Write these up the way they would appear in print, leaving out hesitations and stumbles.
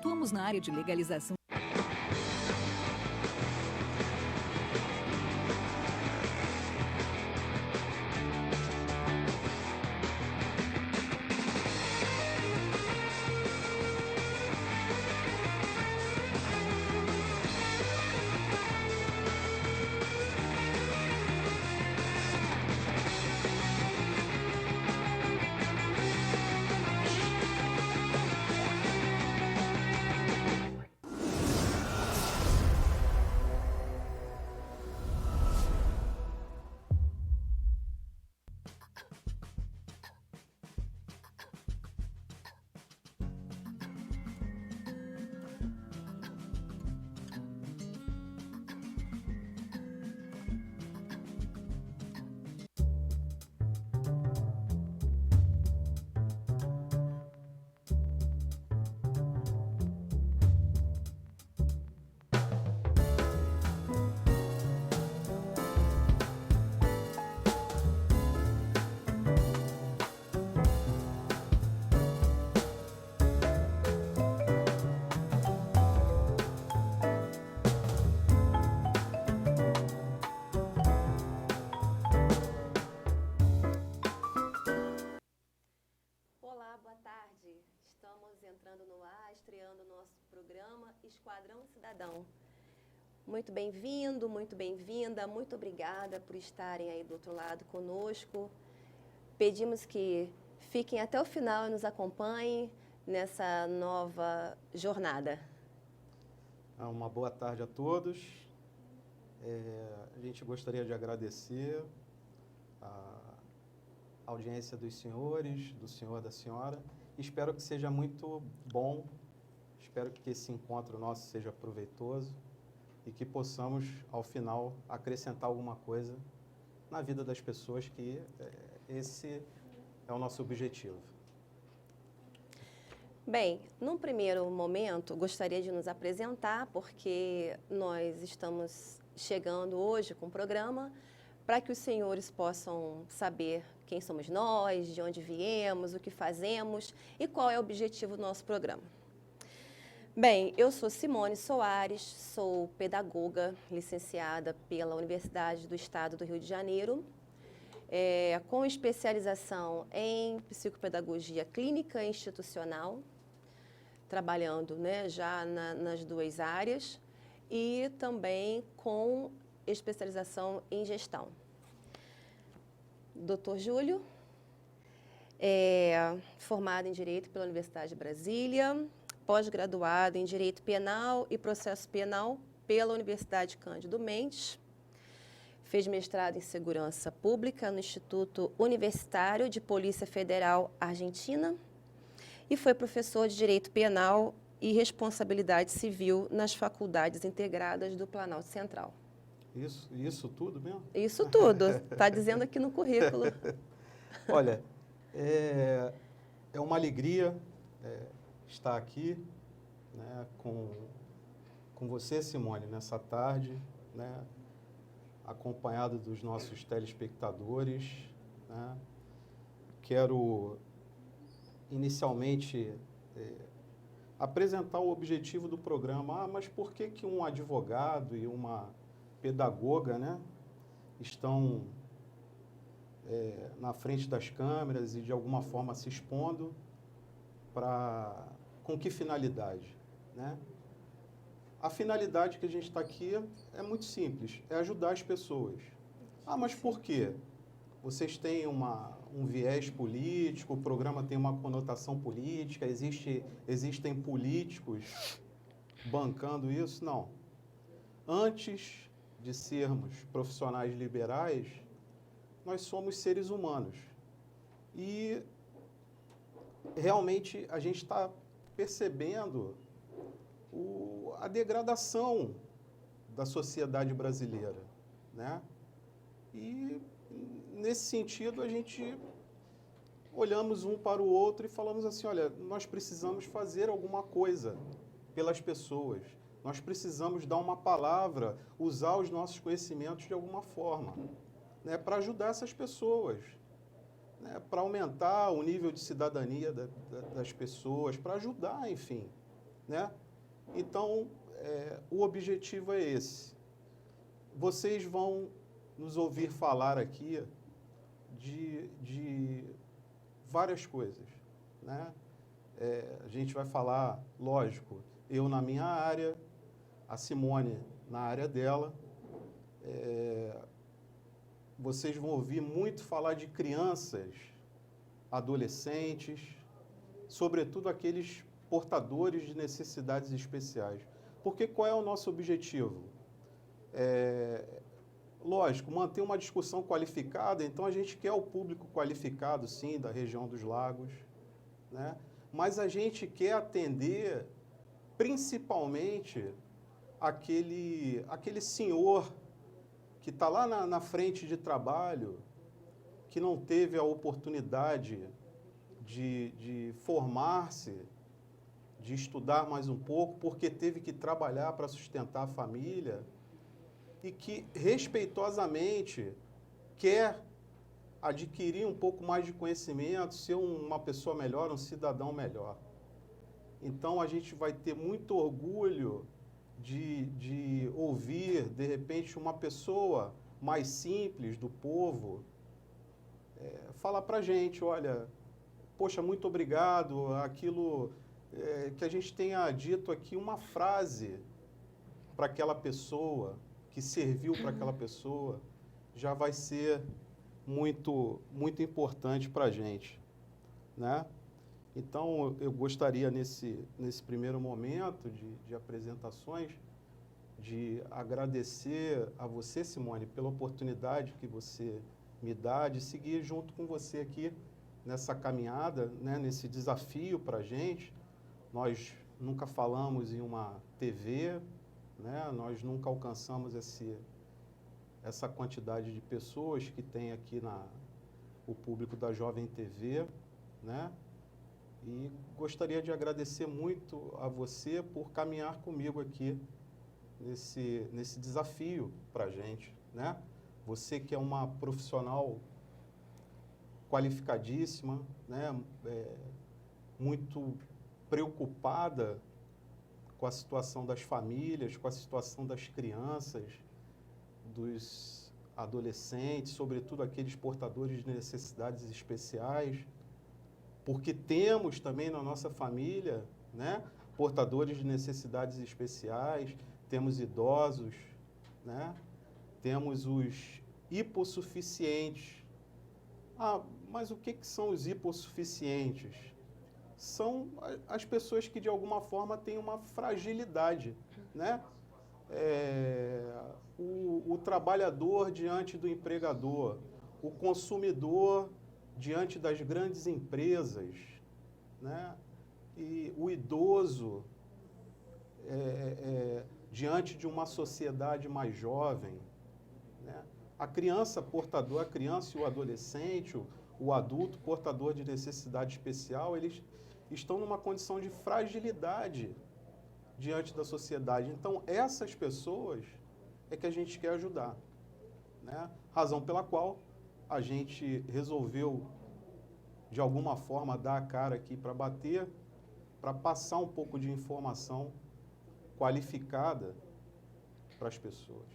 Atuamos na área de legalização. Olá, boa tarde. Estamos entrando no ar, estreando o nosso programa Esquadrão Cidadão. Muito bem-vindo, muito bem-vinda, muito obrigada por estarem aí do outro lado conosco. Pedimos que fiquem até o final e nos acompanhem nessa nova jornada. Uma boa tarde a todos. A gente gostaria de agradecer a audiência dos senhores, do senhor, da senhora. Espero que seja muito bom, espero que esse encontro nosso seja proveitoso e que possamos, ao final, acrescentar alguma coisa na vida das pessoas, que esse é o nosso objetivo. Bem, num primeiro momento, gostaria de nos apresentar, porque nós estamos chegando hoje com o programa para que os senhores possam saber quem somos nós, de onde viemos, o que fazemos e qual é o objetivo do nosso programa. Bem, eu sou Simone Soares, sou pedagoga licenciada pela Universidade do Estado do Rio de Janeiro, com especialização em psicopedagogia clínica e institucional, trabalhando já nas duas áreas, e também com especialização em gestão. Dr. Júlio, formado em Direito pela Universidade de Brasília, pós-graduado em Direito Penal e Processo Penal pela Universidade Cândido Mendes, fez mestrado em Segurança Pública no Instituto Universitário de Polícia Federal Argentina e foi professor de Direito Penal e Responsabilidade Civil nas Faculdades Integradas do Planalto Central. Isso tudo mesmo? Isso tudo, está dizendo aqui no currículo. Olha, é uma alegria estar aqui, né, com você, Simone, nessa tarde, né, acompanhado dos nossos telespectadores, né. Quero, inicialmente, apresentar o objetivo do programa. Mas por que um advogado e uma pedagoga, né, estão na frente das câmeras e, de alguma forma, se expondo? Com que finalidade, né? A finalidade que a gente está aqui é muito simples, é ajudar as pessoas. Mas por quê? Vocês têm um viés político, o programa tem uma conotação política, existem políticos bancando isso? Não. Antes de sermos profissionais liberais, nós somos seres humanos. E realmente a gente está percebendo a degradação da sociedade brasileira, né? E, nesse sentido, a gente olhamos um para o outro e falamos assim: olha, nós precisamos fazer alguma coisa pelas pessoas. Nós precisamos dar uma palavra, usar os nossos conhecimentos de alguma forma, né, para ajudar essas pessoas, né, para aumentar o nível de cidadania das pessoas, para ajudar, enfim. né? Então, o objetivo é esse. Vocês vão nos ouvir falar aqui de várias coisas, né? A gente vai falar, lógico, eu na minha área, a Simone na área dela. Vocês vão ouvir muito falar de crianças, adolescentes, sobretudo aqueles portadores de necessidades especiais. Porque qual é o nosso objetivo? Lógico, manter uma discussão qualificada, então a gente quer o público qualificado, sim, da região dos lagos, né? Mas a gente quer atender principalmente aquele senhor que está lá na frente de trabalho, que não teve a oportunidade de formar-se, de estudar mais um pouco, porque teve que trabalhar para sustentar a família, e que, respeitosamente, quer adquirir um pouco mais de conhecimento, ser uma pessoa melhor, um cidadão melhor. Então, a gente vai ter muito orgulho de ouvir, de repente, uma pessoa mais simples do povo falar para a gente, olha, poxa, muito obrigado, aquilo que a gente tenha dito aqui uma frase para aquela pessoa, que serviu para aquela pessoa, já vai ser muito, muito importante para a gente, né? Então, eu gostaria, nesse primeiro momento de apresentações, de agradecer a você, Simone, pela oportunidade que você me dá de seguir junto com você aqui nessa caminhada, né, nesse desafio para a gente. Nós nunca falamos em uma TV, né, nós nunca alcançamos essa quantidade de pessoas que tem aqui o público da Jovem TV, né? E gostaria de agradecer muito a você por caminhar comigo aqui nesse desafio para a gente, né? Você que é uma profissional qualificadíssima, né? Muito preocupada com a situação das famílias, com a situação das crianças, dos adolescentes, sobretudo aqueles portadores de necessidades especiais, porque temos também na nossa família, né, portadores de necessidades especiais, temos idosos, né, temos os hipossuficientes. Ah, mas o que são os hipossuficientes? São as pessoas que, de alguma forma, têm uma fragilidade, né? O trabalhador diante do empregador, o consumidor diante das grandes empresas, né? E o idoso diante de uma sociedade mais jovem, né? A criança portadora, a criança e o adolescente, o adulto portador de necessidade especial, eles estão numa condição de fragilidade diante da sociedade. Então, essas pessoas é que a gente quer ajudar, né? Razão pela qual a gente resolveu, de alguma forma, dar a cara aqui para bater, para passar um pouco de informação qualificada para as pessoas.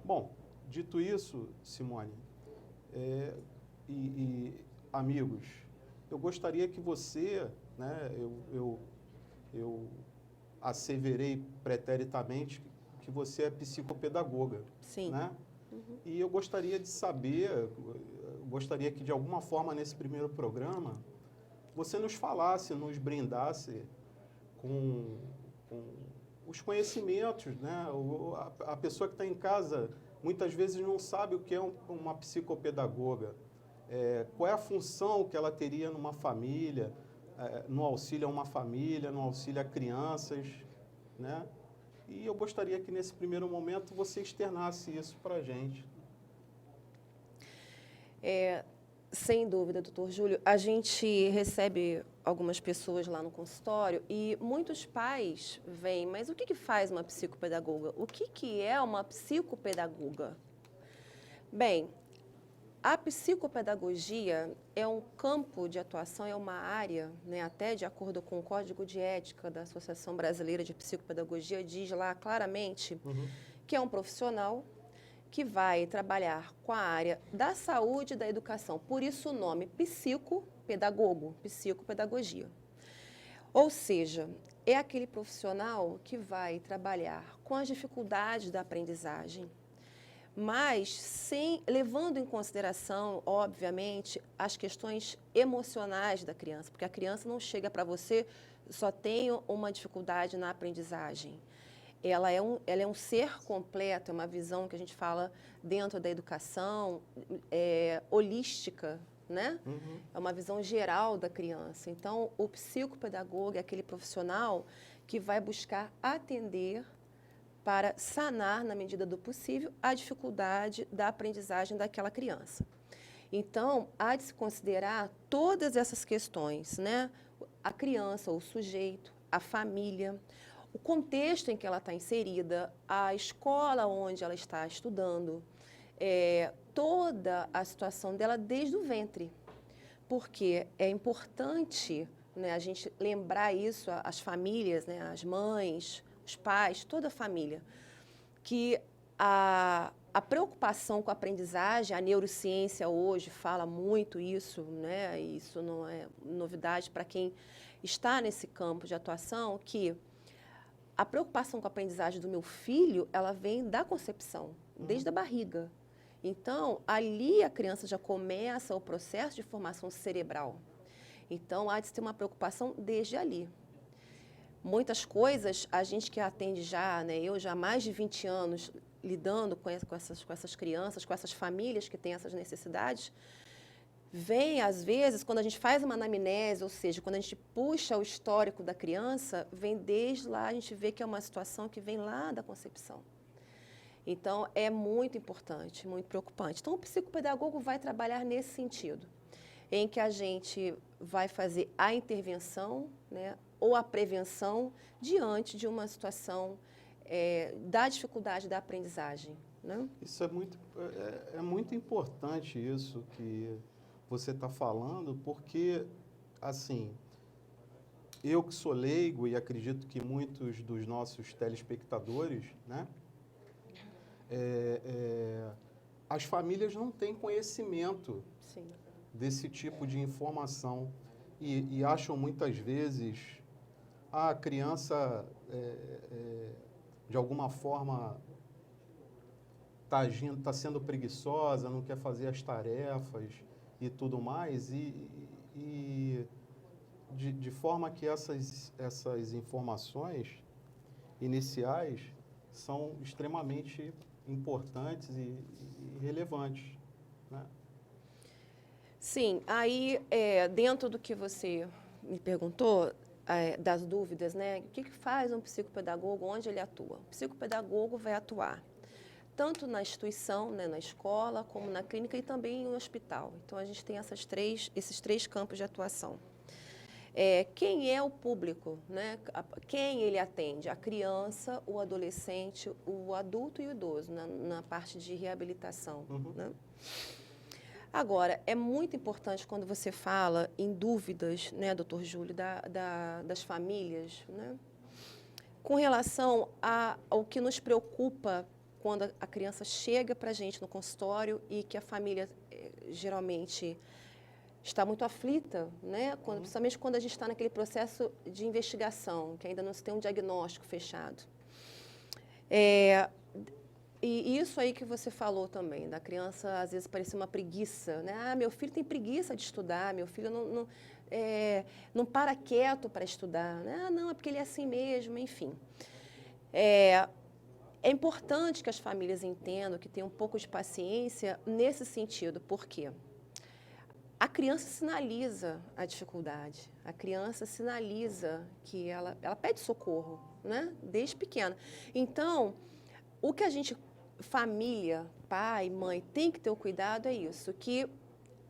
Bom, dito isso, Simone, amigos, eu gostaria que você, né, eu asseverei preteritamente que você é psicopedagoga. Sim. Né? Uhum. E eu gostaria de saber, gostaria que de alguma forma nesse primeiro programa, você nos falasse, nos brindasse com os conhecimentos, né? A pessoa que está em casa muitas vezes não sabe o que é uma psicopedagoga. Qual é a função que ela teria numa família, no auxílio a uma família, no auxílio a crianças, né? E eu gostaria que nesse primeiro momento você externasse isso para a gente. Sem dúvida, doutor Júlio. A gente recebe algumas pessoas lá no consultório e muitos pais vêm, mas o que faz uma psicopedagoga? O que é uma psicopedagoga? Bem, A psicopedagogia é um campo de atuação, é uma área, né, até de acordo com o Código de Ética da Associação Brasileira de Psicopedagogia, diz lá claramente que é um profissional que vai trabalhar com a área da saúde e da educação. Por isso o nome psicopedagogo, psicopedagogia. Ou seja, é aquele profissional que vai trabalhar com as dificuldades da aprendizagem, mas levando em consideração, obviamente, as questões emocionais da criança, porque a criança não chega para você, só tem uma dificuldade na aprendizagem. Ela é um ser completo, é uma visão que a gente fala dentro da educação, holística, né? É uma visão geral da criança. Então, o psicopedagogo é aquele profissional que vai buscar atender para sanar, na medida do possível, a dificuldade da aprendizagem daquela criança. Então, há de se considerar todas essas questões, né? A criança, o sujeito, a família, o contexto em que ela está inserida, a escola onde ela está estudando, toda a situação dela desde o ventre. Porque é importante, né, a gente lembrar isso, as famílias, né, as mães, os pais, toda a família, que a preocupação com a aprendizagem, a neurociência hoje fala muito isso, né, e isso não é novidade para quem está nesse campo de atuação, que a preocupação com a aprendizagem do meu filho, ela vem da concepção, desde a barriga. Então, ali a criança já começa o processo de formação cerebral. Então, há de ter uma preocupação desde ali. Muitas coisas, a gente que atende já, né, eu já há mais de 20 anos lidando com essas crianças, com essas famílias que têm essas necessidades, vem, às vezes, quando a gente faz uma anamnese, ou seja, quando a gente puxa o histórico da criança, vem desde lá, a gente vê que é uma situação que vem lá da concepção. Então, é muito importante, muito preocupante. Então, o psicopedagogo vai trabalhar nesse sentido, em que a gente vai fazer a intervenção, né, ou a prevenção diante de uma situação da dificuldade da aprendizagem, né? Isso é muito importante isso que você está falando, porque, assim, eu que sou leigo e acredito que muitos dos nossos telespectadores, né, as famílias não têm conhecimento Sim. desse tipo de informação e acham muitas vezes a criança, de alguma forma, está sendo preguiçosa, não quer fazer as tarefas e tudo mais, e de forma que essas informações iniciais são extremamente importantes e relevantes, né? Sim, aí dentro do que você me perguntou, das dúvidas, né? O que faz um psicopedagogo, onde ele atua? O psicopedagogo vai atuar tanto na instituição, né, na escola, como na clínica e também no hospital. Então, a gente tem esses três campos de atuação. Quem é o público, né? Quem ele atende? A criança, o adolescente, o adulto e o idoso, na parte de reabilitação. Né? Agora, é muito importante quando você fala em dúvidas, né, doutor Júlio, das famílias, né? Com relação ao que nos preocupa quando a criança chega para a gente no consultório e que a família geralmente está muito aflita, né? Principalmente quando a gente está naquele processo de investigação, que ainda não se tem um diagnóstico fechado. E isso aí que você falou também, da criança às vezes parecer uma preguiça, né? Ah, meu filho tem preguiça de estudar, meu filho não para quieto para estudar, né? Ah, não, é porque ele é assim mesmo, enfim. É importante que as famílias entendam, que tenham um pouco de paciência nesse sentido, porque a criança sinaliza a dificuldade, a criança sinaliza que ela pede socorro, né? Desde pequena. Então, o que a gente, família, pai, mãe, tem que ter o cuidado é isso, que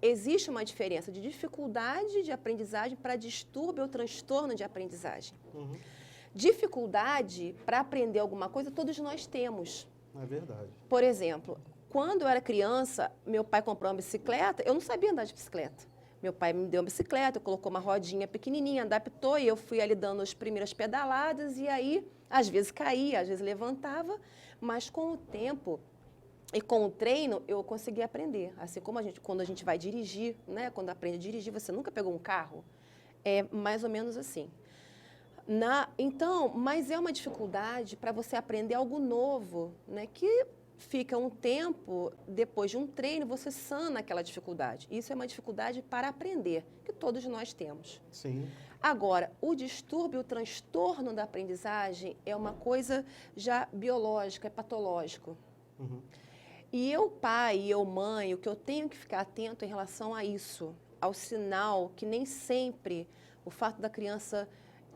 existe uma diferença de dificuldade de aprendizagem para distúrbio ou transtorno de aprendizagem. Dificuldade para aprender alguma coisa todos nós temos. É verdade. Por exemplo, Quando eu era criança, meu pai comprou uma bicicleta, eu não sabia andar de bicicleta. Meu pai me deu uma bicicleta, colocou uma rodinha pequenininha, adaptou, e eu fui ali dando as primeiras pedaladas, e aí, às vezes caía, às vezes levantava, mas com o tempo e com o treino, eu consegui aprender. Assim como quando a gente vai dirigir, né? Quando aprende a dirigir, você nunca pegou um carro? É mais ou menos assim. Então, mas é uma dificuldade para você aprender algo novo, né? Que fica um tempo, depois de um treino, você sana aquela dificuldade. Isso é uma dificuldade para aprender, que todos nós temos. Sim. Agora, o distúrbio, o transtorno da aprendizagem é uma coisa já biológica, é patológico. Uhum. E eu, pai, e eu, mãe, o que eu tenho que ficar atento em relação a isso, ao sinal que nem sempre o fato da criança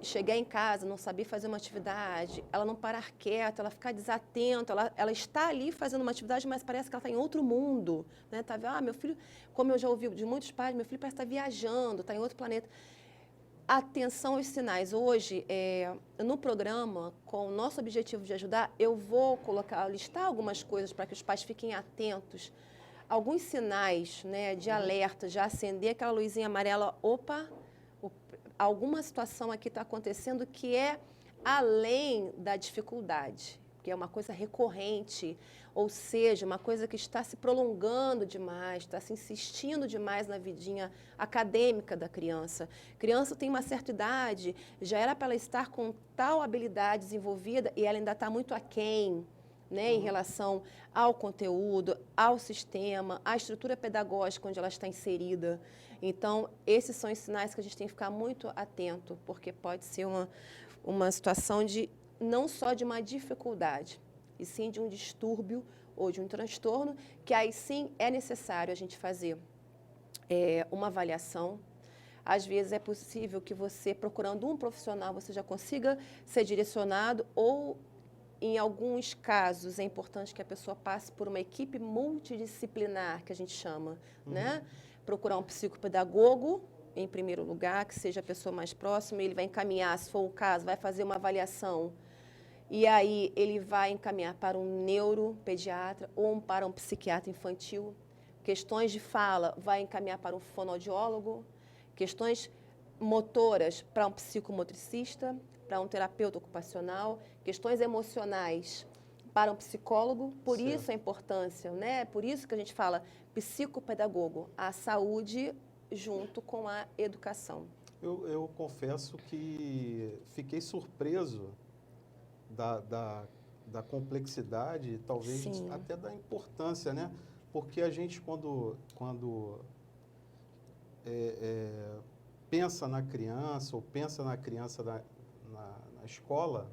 chegar em casa, não saber fazer uma atividade, ela não parar quieta, ela ficar desatenta, ela está ali fazendo uma atividade, mas parece que ela está em outro mundo, né? Tá vendo? Meu filho, como eu já ouvi de muitos pais, meu filho parece estar viajando, está em outro planeta. Atenção aos sinais. Hoje, no programa, com o nosso objetivo de ajudar, eu vou listar algumas coisas para que os pais fiquem atentos. Alguns sinais, né, de alerta, já acender aquela luzinha amarela, opa, alguma situação aqui está acontecendo que é além da dificuldade, que é uma coisa recorrente, ou seja, uma coisa que está se prolongando demais, está se insistindo demais na vidinha acadêmica da criança. A criança tem uma certa idade, já era para ela estar com tal habilidade desenvolvida e ela ainda está muito aquém, né, em relação ao conteúdo, ao sistema, à estrutura pedagógica onde ela está inserida. Então, esses são os sinais que a gente tem que ficar muito atento, porque pode ser uma situação de não só de uma dificuldade, e sim de um distúrbio ou de um transtorno, que aí sim é necessário a gente fazer uma avaliação. Às vezes é possível que você, procurando um profissional, você já consiga ser direcionado, ou em alguns casos é importante que a pessoa passe por uma equipe multidisciplinar, que a gente chama, né? Procurar um psicopedagogo, em primeiro lugar, que seja a pessoa mais próxima, ele vai encaminhar, se for o caso, vai fazer uma avaliação. E aí ele vai encaminhar para um neuropediatra ou para um psiquiatra infantil. Questões de fala, vai encaminhar para um fonoaudiólogo. Questões motoras, para um psicomotricista, para um terapeuta ocupacional. Questões emocionais, para um psicólogo. Por Certo. isso a importância, né? Por isso que a gente fala psicopedagogo, a saúde junto com a educação. Eu confesso que fiquei surpreso da complexidade, talvez Sim. até da importância, né? Porque a gente, quando pensa na criança, ou pensa na criança na escola,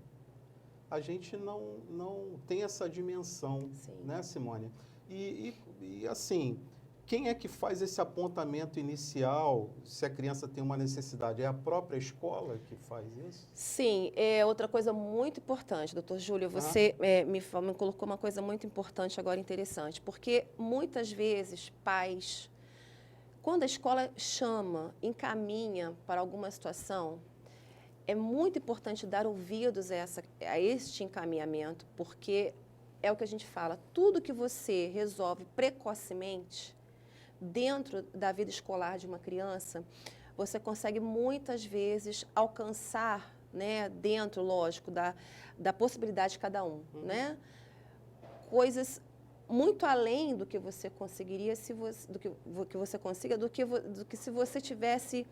a gente não tem essa dimensão, Sim. né, Simone? E assim, quem é que faz esse apontamento inicial, se a criança tem uma necessidade? É a própria escola que faz isso? Sim, outra coisa muito importante, doutor Júlio, você me colocou uma coisa muito importante agora, interessante, porque muitas vezes pais, quando a escola chama, encaminha para alguma situação, é muito importante dar ouvidos a este encaminhamento, porque é o que a gente fala, tudo que você resolve precocemente dentro da vida escolar de uma criança, você consegue muitas vezes alcançar, né, dentro, lógico, da possibilidade de cada um, né, coisas muito além do que você conseguiria do que você consiga, do que se você tivesse,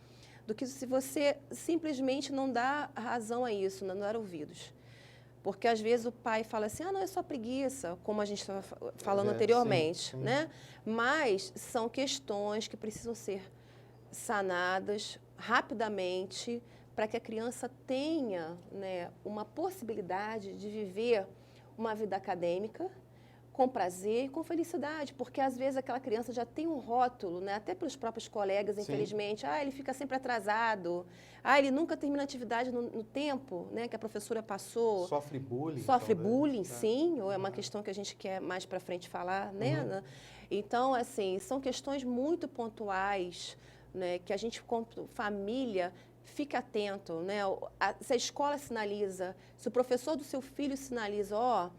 do que se você simplesmente não dá razão a isso, não dar ouvidos. Porque, às vezes, o pai fala assim, não, é só preguiça, como a gente estava falando anteriormente, sim. né? Mas são questões que precisam ser sanadas rapidamente para que a criança tenha, né, uma possibilidade de viver uma vida acadêmica com prazer e com felicidade, porque às vezes aquela criança já tem um rótulo, né, até pelos próprios colegas, Sim. infelizmente, ele fica sempre atrasado, ele nunca termina a atividade no tempo, né, que a professora passou. Sofre bullying. Sofre talvez, bullying, né? sim, ou é uma questão que a gente quer mais para frente falar, né? Então, assim, são questões muito pontuais, né, que a gente, como família, fica atento, né? Se a escola sinaliza, se o professor do seu filho sinaliza,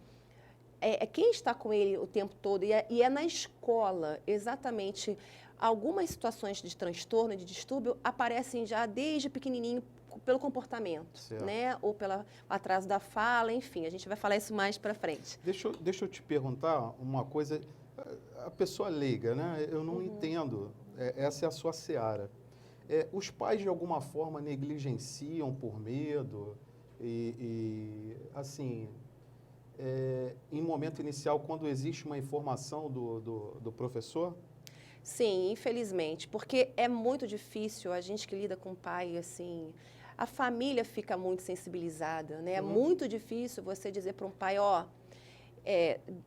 quem está com ele o tempo todo, e é na escola, exatamente, algumas situações de transtorno, de distúrbio, aparecem já desde pequenininho pelo comportamento, Certo. né? Ou pelo atraso da fala, enfim, a gente vai falar isso mais para frente. Deixa eu te perguntar uma coisa. A pessoa leiga, né? Eu não entendo. Essa é a sua seara. Os pais, de alguma forma, negligenciam por medo assim, em momento inicial, quando existe uma informação do professor? Sim, infelizmente, porque é muito difícil, a gente que lida com pai, assim, a família fica muito sensibilizada, né? É muito difícil você dizer para um pai, ó,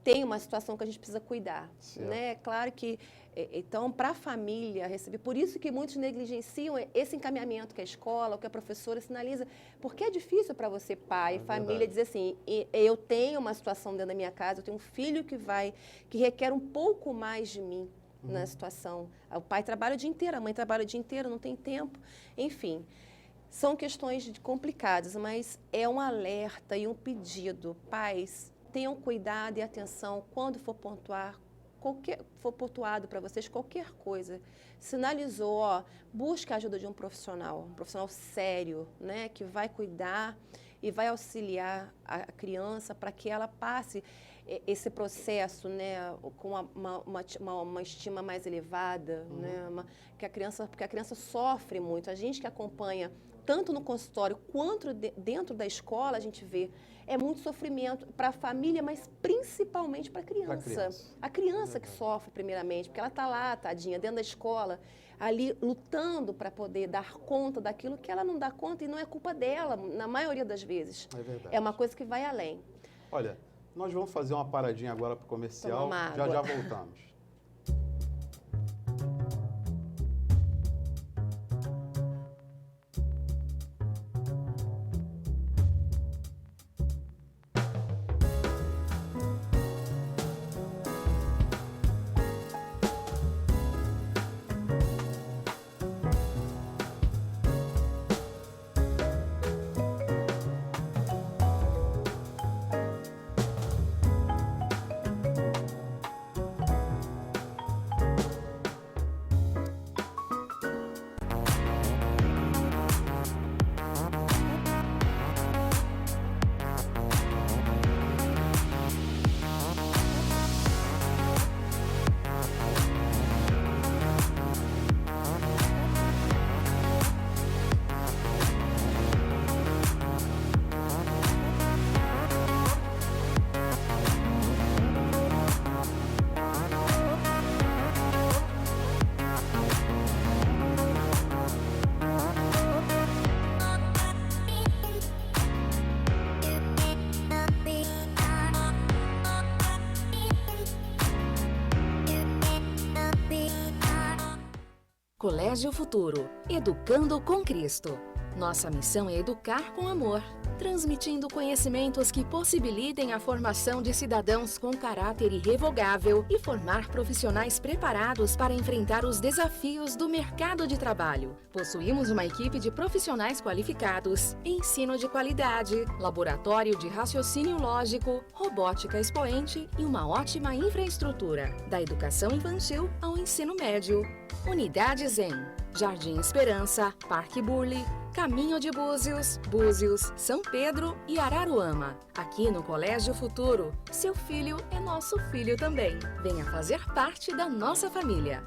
tem uma situação que a gente precisa cuidar, Certo. né? Claro que, então, para a família receber, por isso que muitos negligenciam esse encaminhamento que a escola, que a professora sinaliza, porque é difícil para você, pai, família, verdade. dizer assim, eu tenho uma situação dentro da minha casa, eu tenho um filho que requer um pouco mais de mim na situação. O pai trabalha o dia inteiro, a mãe trabalha o dia inteiro, não tem tempo, enfim. São questões complicadas, mas é um alerta e um pedido. Pais, tenham cuidado e atenção quando for pontuado para vocês qualquer coisa. Sinalizou, ó, busque a ajuda de um profissional sério, né, que vai cuidar e vai auxiliar a criança para que ela passe esse processo, né, com uma estima mais elevada, né, porque a criança sofre muito. A gente que acompanha tanto no consultório quanto dentro da escola, a gente vê, é muito sofrimento para a família, mas principalmente para a criança. A criança que sofre primeiramente, porque ela está lá, tadinha, dentro da escola, ali lutando para poder dar conta daquilo que ela não dá conta e não é culpa dela, na maioria das vezes. É verdade. É uma coisa que vai além. Olha, nós vamos fazer uma paradinha agora para o comercial. Tomar Já água. voltamos. Colégio Futuro, educando com Cristo. Nossa missão é educar com amor, transmitindo conhecimentos que possibilitem a formação de cidadãos com caráter irrevogável e formar profissionais preparados para enfrentar os desafios do mercado de trabalho. Possuímos uma equipe de profissionais qualificados, ensino de qualidade, laboratório de raciocínio lógico, robótica expoente e uma ótima infraestrutura, da educação infantil ao ensino médio. Unidade Zen, Jardim Esperança, Parque Burle, Caminho de Búzios, Búzios, São Pedro e Araruama. Aqui no Colégio Futuro, seu filho é nosso filho também. Venha fazer parte da nossa família.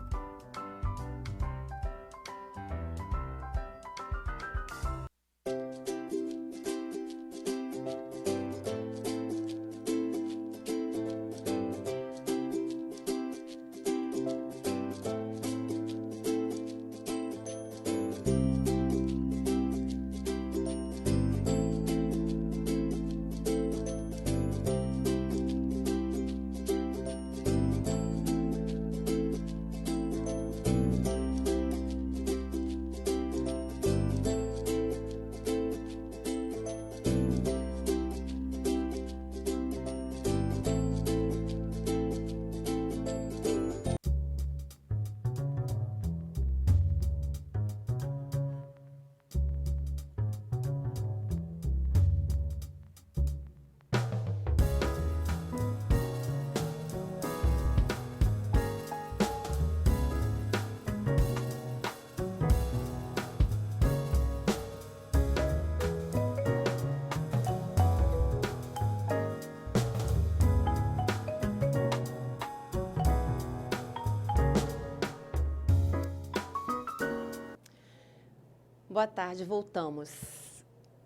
Boa tarde, voltamos.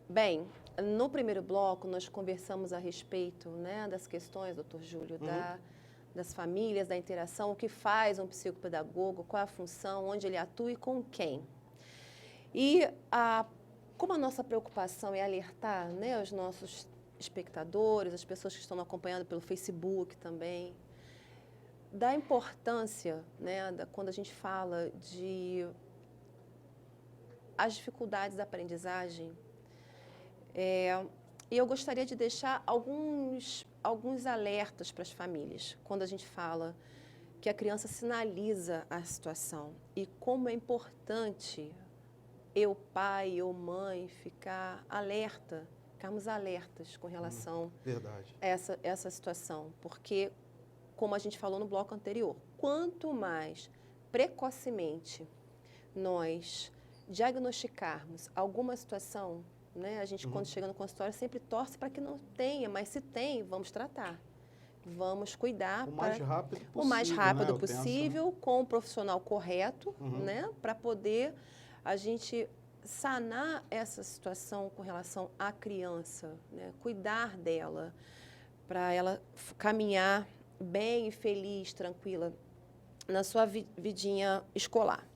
Bem, no primeiro bloco nós conversamos a respeito, né, das questões, doutor Júlio, das famílias, da interação, o que faz um psicopedagogo, qual a função, onde ele atua e com quem. E como a nossa preocupação é alertar, né, os nossos espectadores, as pessoas que estão acompanhando pelo Facebook também, da importância, né, quando a gente fala de as dificuldades da aprendizagem, e eu gostaria de deixar alguns alertas para as famílias, quando a gente fala que a criança sinaliza a situação e como é importante eu, pai, eu, mãe, ficarmos alertas com relação a essa situação, porque, como a gente falou no bloco anterior, quanto mais precocemente nós diagnosticarmos alguma situação, né, a gente, quando chega no consultório, sempre torce para que não tenha, mas se tem, vamos tratar. Vamos cuidar o mais rápido possível, com o profissional correto, né, para poder a gente sanar essa situação com relação à criança, né, cuidar dela, para ela caminhar bem e feliz, tranquila, na sua vidinha escolar.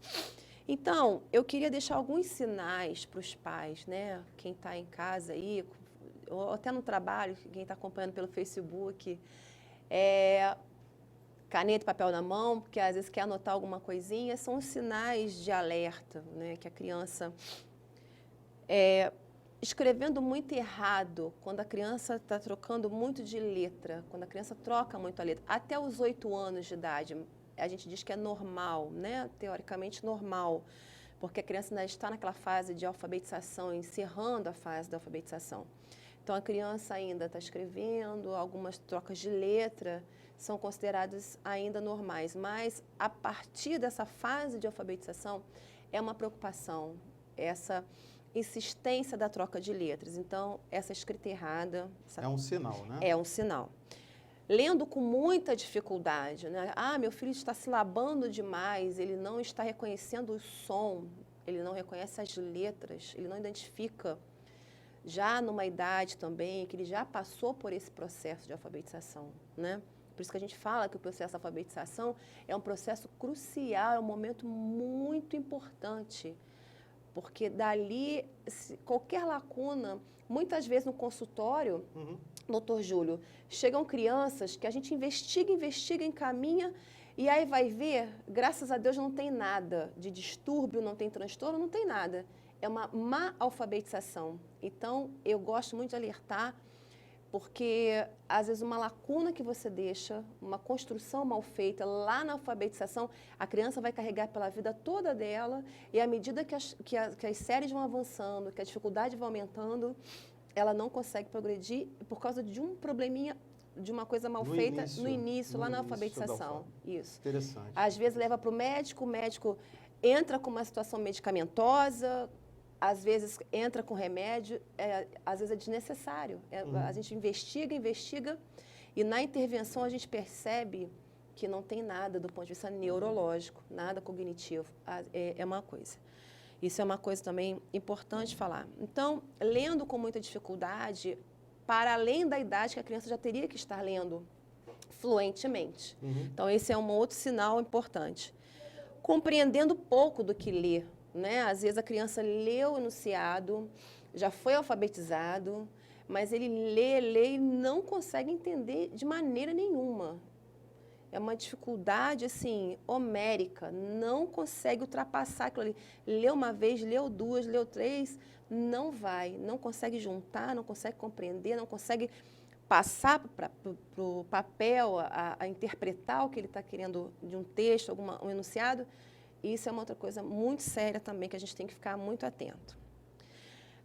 Então, eu queria deixar alguns sinais para os pais, né, quem está em casa aí, ou até no trabalho, quem está acompanhando pelo Facebook, caneta e papel na mão, porque às vezes quer anotar alguma coisinha, são os sinais de alerta, né, que a criança escrevendo muito errado, quando a criança está trocando muito de letra, quando a criança troca muito a letra, até os 8 anos de idade, a gente diz que é normal, né, teoricamente normal, porque a criança ainda está naquela fase de alfabetização, encerrando a fase da alfabetização. Então, a criança ainda está escrevendo, algumas trocas de letra são consideradas ainda normais, mas a partir dessa fase de alfabetização é uma preocupação, essa insistência da troca de letras. Então, essa escrita errada... É um sinal, né? É um sinal. Lendo com muita dificuldade, né? Meu filho está silabando demais, ele não está reconhecendo o som, ele não reconhece as letras, ele não identifica, já numa idade também, que ele já passou por esse processo de alfabetização, né? Por isso que a gente fala que o processo de alfabetização é um processo crucial, é um momento muito importante, porque dali, qualquer lacuna, muitas vezes no consultório, doutor Júlio, chegam crianças que a gente investiga, encaminha, e aí vai ver, graças a Deus não tem nada de distúrbio, não tem transtorno, não tem nada. É uma má alfabetização. Então, eu gosto muito de alertar, porque às vezes uma lacuna que você deixa, uma construção mal feita lá na alfabetização, a criança vai carregar pela vida toda dela, e à medida que as séries vão avançando, que a dificuldade vai aumentando, ela não consegue progredir por causa de um probleminha, de uma coisa mal feita no início, lá na alfabetização. Isso. Interessante. Às vezes leva para o médico entra com uma situação medicamentosa, às vezes entra com remédio, às vezes é desnecessário. A gente investiga, e na intervenção a gente percebe que não tem nada do ponto de vista neurológico, nada cognitivo. É uma coisa. Isso é uma coisa também importante falar. Então, lendo com muita dificuldade, para além da idade que a criança já teria que estar lendo fluentemente. Então, esse é um outro sinal importante. Compreendendo pouco do que lê, né? Às vezes a criança lê o enunciado, já foi alfabetizado, mas ele lê e não consegue entender de maneira nenhuma. É uma dificuldade, assim, homérica, não consegue ultrapassar aquilo ali. Leu uma vez, leu duas, leu três, não consegue juntar, não consegue compreender, não consegue passar para o papel, a interpretar o que ele está querendo de um texto, um enunciado. Isso é uma outra coisa muito séria também, que a gente tem que ficar muito atento.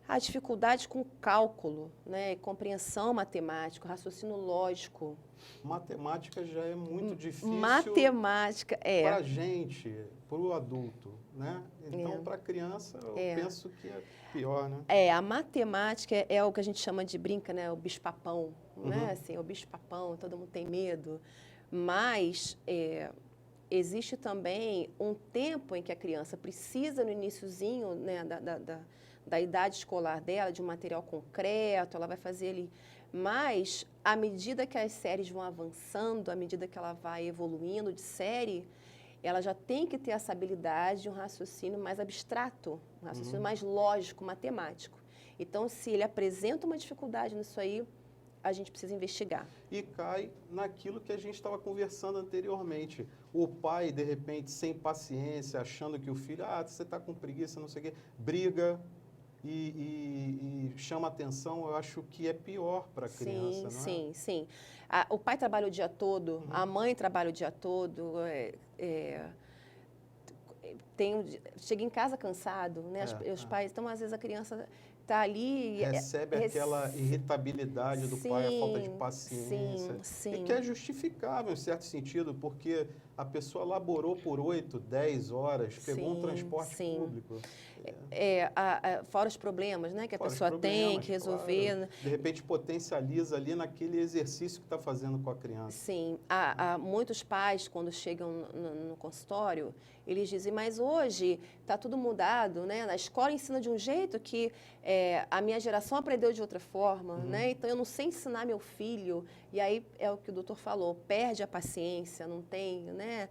A dificuldade com cálculo, né, compreensão matemática, raciocínio lógico. Matemática já é muito difícil. Matemática, para a gente, para o adulto, né? Então, para a criança, eu penso que é pior, né? A matemática é o que a gente chama de brinca, né? O bicho-papão, né? Assim, o bicho-papão, todo mundo tem medo. Mas existe também um tempo em que a criança precisa, no iniciozinho, né, da idade escolar dela, de um material concreto, ela vai fazer ali. Mas, à medida que as séries vão avançando, à medida que ela vai evoluindo de série, ela já tem que ter essa habilidade de um raciocínio mais abstrato, um raciocínio mais lógico, matemático. Então, se ele apresenta uma dificuldade nisso aí, a gente precisa investigar. E cai naquilo que a gente estava conversando anteriormente. O pai, de repente, sem paciência, achando que o filho, você está com preguiça, não sei o quê, briga e chama atenção, eu acho que é pior para a criança, não é? Sim, sim. O pai trabalha o dia todo, a mãe trabalha o dia todo, chega em casa cansado, né? Os pais, então, às vezes, a criança está ali... Recebe aquela irritabilidade do pai, a falta de paciência. Sim. E que é justificável, em certo sentido, porque a pessoa laborou por 8, 10 horas, pegou um transporte público. Fora os problemas, né, que a pessoa tem que resolver. Claro. De repente, potencializa ali naquele exercício que está fazendo com a criança. Sim. Muitos pais, quando chegam no consultório, eles dizem, mas hoje está tudo mudado, né? Na escola ensina de um jeito que a minha geração aprendeu de outra forma, né? Então, eu não sei ensinar meu filho. E aí, é o que o doutor falou, perde a paciência, não tem, né?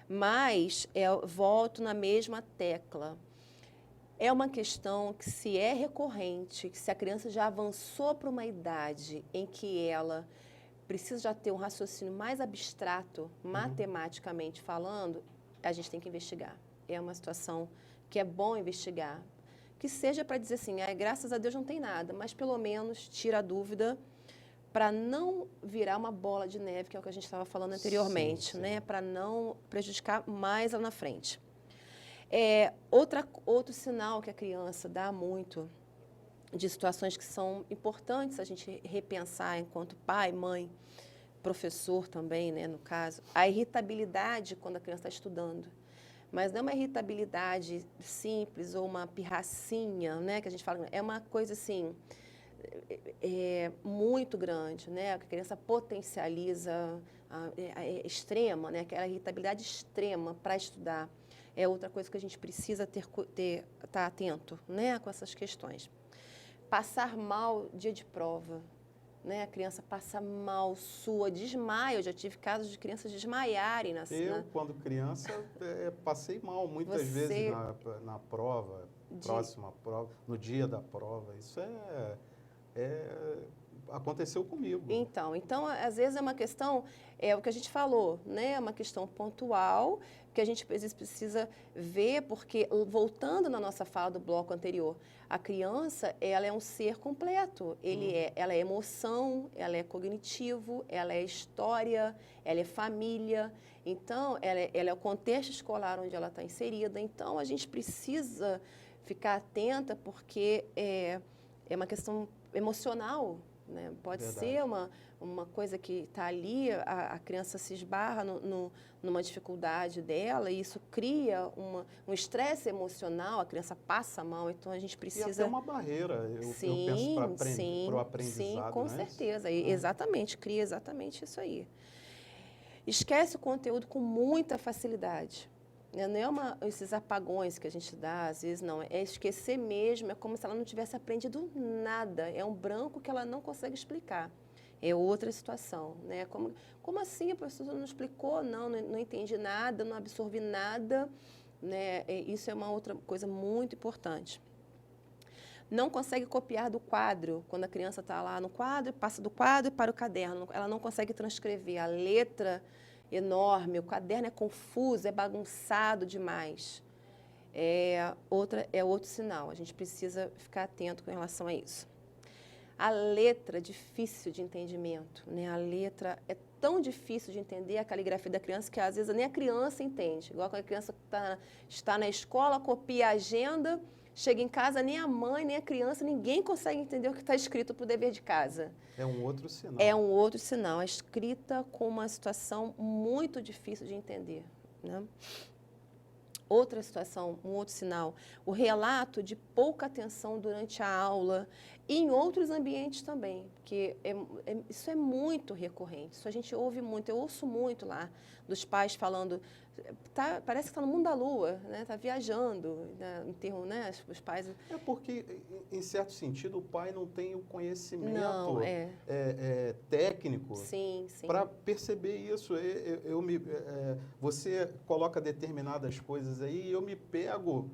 Mas, volto na mesma tecla. É uma questão que, se é recorrente, que se a criança já avançou para uma idade em que ela precisa já ter um raciocínio mais abstrato, matematicamente falando, a gente tem que investigar. É uma situação que é bom investigar. Que seja para dizer assim, graças a Deus não tem nada, mas pelo menos tira a dúvida para não virar uma bola de neve, que é o que a gente estava falando anteriormente, né? Para não prejudicar mais lá na frente. Outro sinal que a criança dá muito de situações que são importantes a gente repensar enquanto pai, mãe, professor também, né, no caso, a irritabilidade quando a criança está estudando. Mas não é uma irritabilidade simples ou uma pirracinha, né, que a gente fala, é uma coisa assim, muito grande, né, a criança potencializa extrema, né, aquela irritabilidade extrema para estudar. É outra coisa que a gente precisa estar atento, né, com essas questões. Passar mal dia de prova, né? A criança passa mal, sua, desmaia. Eu já tive casos de crianças desmaiarem quando criança, passei mal muitas vezes na prova, próxima prova, no dia da prova. Isso aconteceu comigo. Então, às vezes é uma questão, o que a gente falou, né? É uma questão pontual, que a gente precisa ver, porque, voltando na nossa fala do bloco anterior, a criança, ela é um ser completo. Ela é emoção, ela é cognitivo, ela é história, ela é família. Então, ela é o contexto escolar onde ela está inserida. Então, a gente precisa ficar atenta, porque é uma questão emocional, né? Pode ser uma coisa que está ali, a criança se esbarra numa dificuldade dela e isso cria um estresse emocional, a criança passa mal, então a gente precisa... E até uma barreira, eu penso, para o aprendizado. Sim, com certeza. Exatamente, cria exatamente isso aí. Esquece o conteúdo com muita facilidade. Não é esses apagões que a gente dá, às vezes, não. É esquecer mesmo, é como se ela não tivesse aprendido nada. É um branco que ela não consegue explicar. É outra situação, né? Como assim? A professora não explicou? Não entendi nada, não absorvi nada, né? Isso é uma outra coisa muito importante. Não consegue copiar do quadro. Quando a criança está lá no quadro, passa do quadro para o caderno. Ela não consegue transcrever a letra enorme, o caderno é confuso, é bagunçado demais. Outro sinal, a gente precisa ficar atento com relação a isso. A letra, difícil de entendimento, né? A letra é tão difícil de entender, a caligrafia da criança, que às vezes nem a criança entende. Igual quando a criança está na escola, copia a agenda, chega em casa, nem a mãe, nem a criança, ninguém consegue entender o que está escrito para o dever de casa. É um outro sinal. É um outro sinal. A escrita com uma situação muito difícil de entender, né? Outra situação, um outro sinal, o relato de pouca atenção durante a aula, E em outros ambientes também, porque isso é muito recorrente, isso a gente ouve muito, eu ouço muito lá dos pais falando, parece que está no mundo da lua, né? Está viajando, né? Em termos, né? Os pais... É porque, em certo sentido, o pai não tem o conhecimento Não, técnico sim, sim. para perceber isso. Você coloca determinadas coisas aí e eu me pego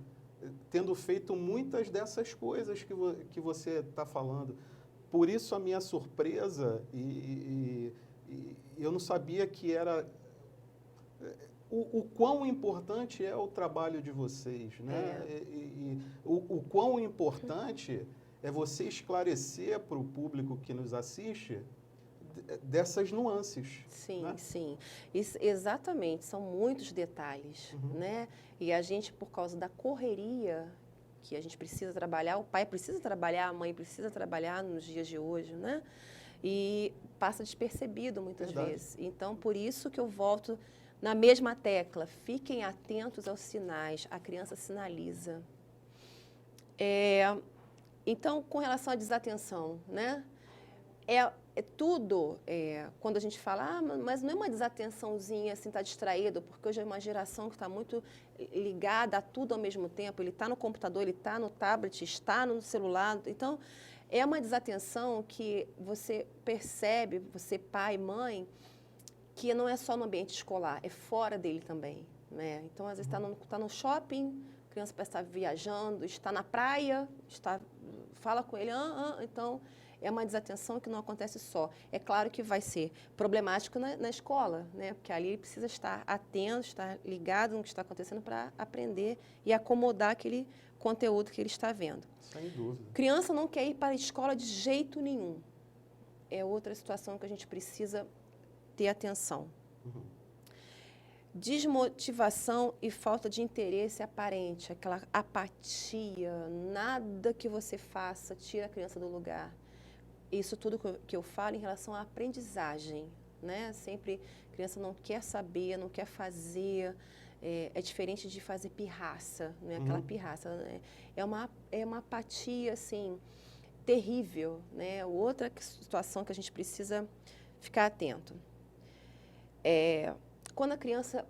tendo feito muitas dessas coisas que você está falando. Por isso a minha surpresa, e eu não sabia que era... O quão importante é o trabalho de vocês, né? O quão importante é você esclarecer para o público que nos assiste dessas nuances. Sim, né? sim. Isso, exatamente, são muitos detalhes, né? E a gente, por causa da correria que a gente precisa trabalhar, o pai precisa trabalhar, a mãe precisa trabalhar nos dias de hoje, né? E passa despercebido muitas Verdade. vezes. Então, por isso que eu volto na mesma tecla, fiquem atentos aos sinais, a criança sinaliza. Então, com relação à desatenção, né? Tudo, quando a gente fala, mas não é uma desatençãozinha, assim, tá distraído, porque hoje é uma geração que está muito ligada a tudo ao mesmo tempo, ele está no computador, ele está no tablet, está no celular, então, é uma desatenção que você percebe, você pai, mãe, que não é só no ambiente escolar, é fora dele também, né? Então, às vezes, está no shopping, a criança parece estar viajando, está na praia, fala com ele, então... É uma desatenção que não acontece só. É claro que vai ser problemático na escola, né? Porque ali ele precisa estar atento, estar ligado no que está acontecendo para aprender e acomodar aquele conteúdo que ele está vendo. Sem dúvida. Criança não quer ir para a escola de jeito nenhum. É outra situação que a gente precisa ter atenção. Desmotivação e falta de interesse aparente, aquela apatia, nada que você faça tira a criança do lugar. Isso tudo que eu falo em relação à aprendizagem, né? Sempre a criança não quer saber, não quer fazer, é diferente de fazer pirraça, né? Aquela pirraça, né? É uma apatia, assim, terrível, né? Outra situação que a gente precisa ficar atento. Quando a criança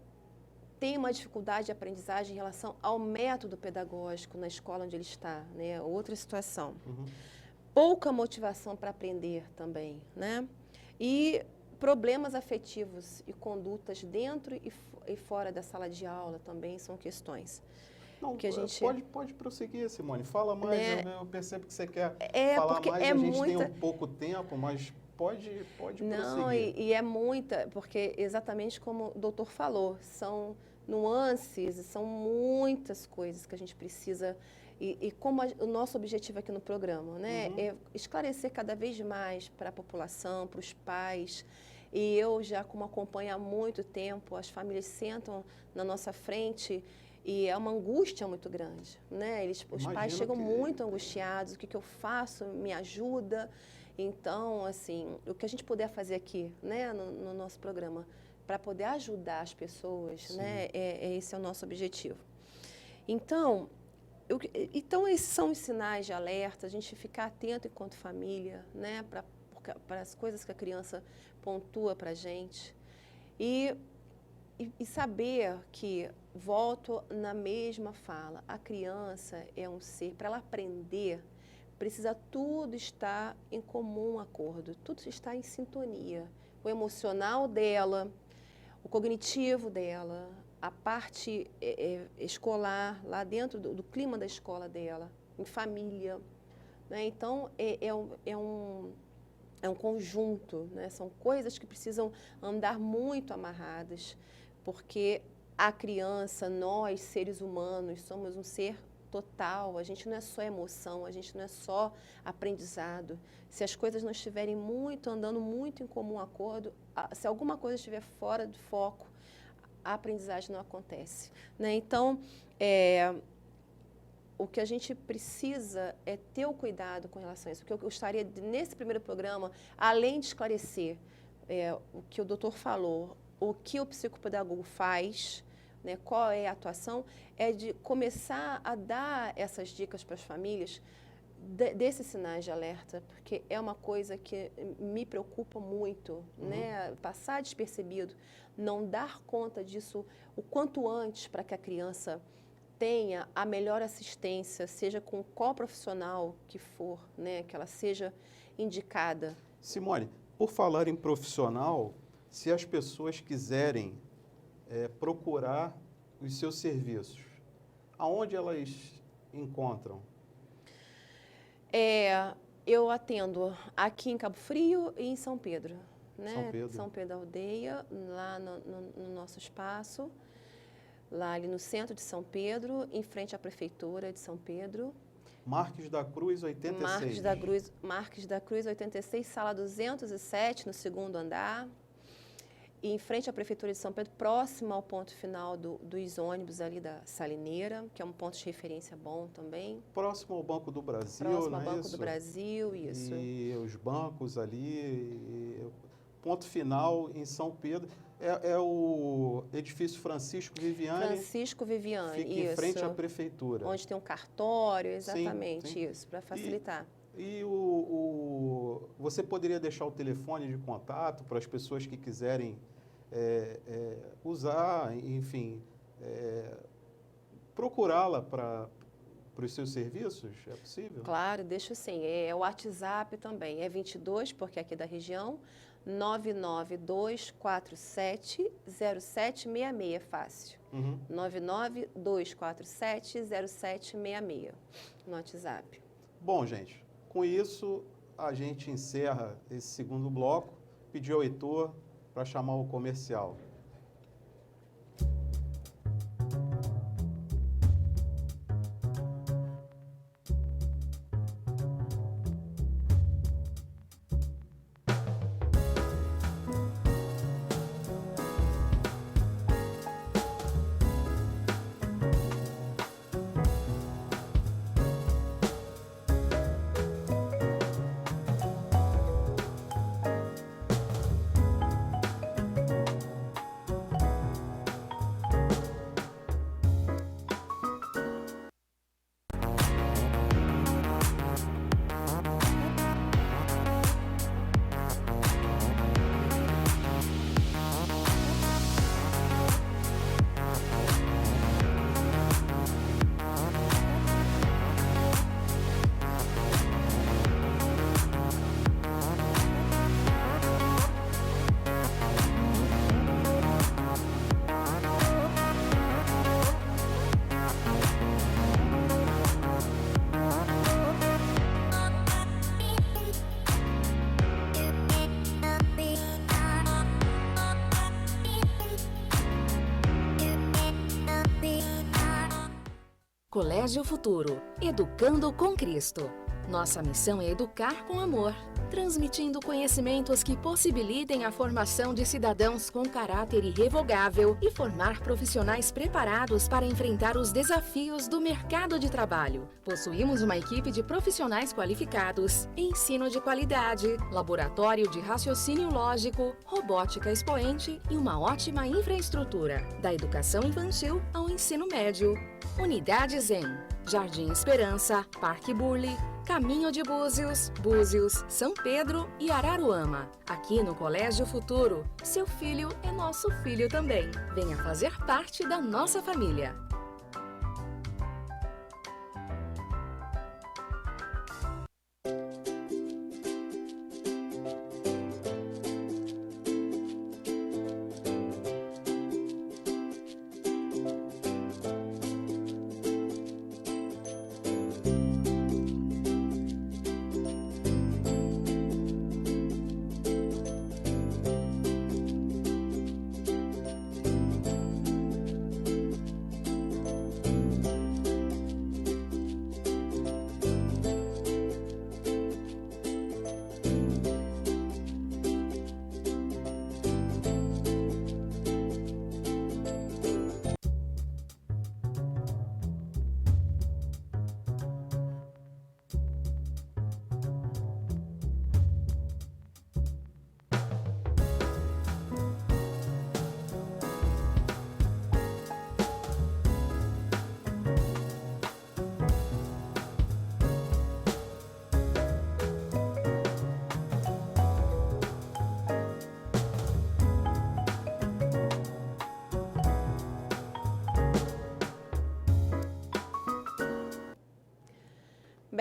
tem uma dificuldade de aprendizagem em relação ao método pedagógico na escola onde ele está, né? Outra situação. Pouca motivação para aprender também, né? E problemas afetivos e condutas dentro e fora da sala de aula também são questões. Não, que a gente... pode prosseguir, Simone. Fala mais, né? Eu percebo que você quer falar mais, a gente tem um pouco tempo, mas pode Não, prosseguir. E é muita, porque exatamente como o doutor falou, são nuances, são muitas coisas que a gente precisa... E como o nosso objetivo aqui no programa, né, é esclarecer cada vez mais para a população, para os pais. E eu já, como acompanho há muito tempo, as famílias sentam na nossa frente e é uma angústia muito grande, né? Os pais chegam muito angustiados, o que eu faço? Me ajuda? Então, assim, o que a gente puder fazer aqui, né, no nosso programa, para poder ajudar as pessoas, né, esse é o nosso objetivo. Então, esses são os sinais de alerta, a gente ficar atento enquanto família, né, para as coisas que a criança pontua para a gente. E saber que, volto na mesma fala, a criança é um ser, para ela aprender, precisa tudo estar em comum acordo, tudo estar em sintonia. O emocional dela, o cognitivo dela, a parte escolar, lá dentro do clima da escola dela, em família, né? Então, é um conjunto, né? São coisas que precisam andar muito amarradas, porque a criança, nós, seres humanos, somos um ser total, a gente não é só emoção, a gente não é só aprendizado. Se as coisas não estiverem andando muito em comum acordo, se alguma coisa estiver fora do foco, a aprendizagem não acontece, né? Então, o que a gente precisa é ter o cuidado com relação a isso. O que eu gostaria, nesse primeiro programa, além de esclarecer o que o doutor falou, o que o psicopedagogo faz, né, qual é a atuação, é de começar a dar essas dicas para as famílias desses sinais de alerta, porque é uma coisa que me preocupa muito, né? Passar despercebido, não dar conta disso o quanto antes para que a criança tenha a melhor assistência, seja com qual profissional que for, né? Que ela seja indicada. Simone, por falar em profissional, se as pessoas quiserem procurar os seus serviços, aonde elas encontram? Eu atendo aqui em Cabo Frio e em São Pedro, né? São Pedro. São Pedro da Aldeia, lá no nosso espaço, lá ali no centro de São Pedro, em frente à Prefeitura de São Pedro. Marques da Cruz, 86. Marques da Cruz, 86, sala 207, no segundo andar. E em frente à Prefeitura de São Pedro, próximo ao ponto final dos ônibus ali da Salineira, que é um ponto de referência bom também. Próximo ao Banco do Brasil, Próximo não ao é Banco isso? do Brasil, isso. E os bancos ali, ponto final em São Pedro. É o edifício Francisco Viviane. Francisco Viviane, fica isso. em frente à Prefeitura. Onde tem um cartório, exatamente, sim. isso, para facilitar. E você poderia deixar o telefone de contato para as pessoas que quiserem usar, enfim, procurá-la para os seus serviços? É possível? Claro, deixo sim. É o WhatsApp também. É 22, porque é aqui da região, 992470766, fácil. 992470766 no WhatsApp. Bom, gente, com isso a gente encerra esse segundo bloco. Pedir ao Heitor para chamar o comercial. Colégio Futuro, educando com Cristo. Nossa missão é educar com amor, transmitindo conhecimentos que possibilitem a formação de cidadãos com caráter irrevogável e formar profissionais preparados para enfrentar os desafios do mercado de trabalho. Possuímos uma equipe de profissionais qualificados, ensino de qualidade, laboratório de raciocínio lógico, robótica expoente e uma ótima infraestrutura, da educação infantil ao ensino médio. Unidade Zen, Jardim Esperança, Parque Burle, Caminho de Búzios, São Pedro e Araruama. Aqui no Colégio Futuro, seu filho é nosso filho também. Venha fazer parte da nossa família.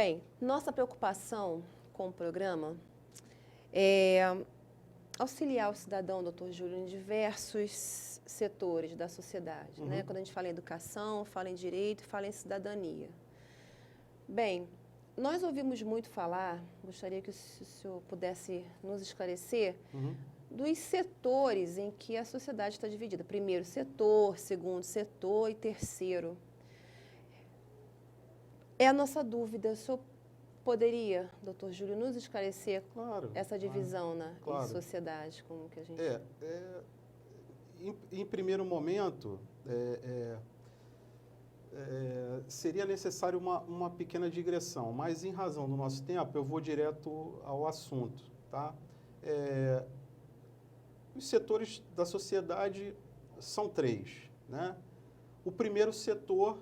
Bem, nossa preocupação com o programa é auxiliar o cidadão, doutor Júlio, em diversos setores da sociedade. Né? Quando a gente fala em educação, fala em direito, fala em cidadania. Bem, nós ouvimos muito falar, gostaria que o senhor pudesse nos esclarecer, dos setores em que a sociedade está dividida. Primeiro setor, segundo setor e terceiro. É a nossa dúvida. O senhor poderia, doutor Júlio, nos esclarecer essa divisão em sociedade? Como que a gente... Em primeiro momento, seria necessário uma pequena digressão, mas em razão do nosso tempo, eu vou direto ao assunto. Tá? Os setores da sociedade são 3. Né? O primeiro setor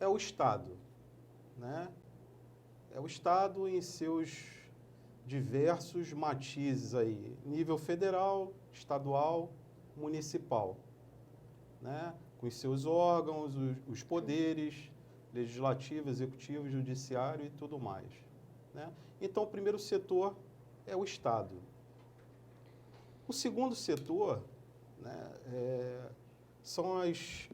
é o Estado. Né? É o Estado em seus diversos matizes aí, nível federal, estadual, municipal, né? Com os seus órgãos, os poderes, legislativo, executivo, judiciário e tudo mais. Né? Então, o primeiro setor é o Estado. O segundo setor, né, são as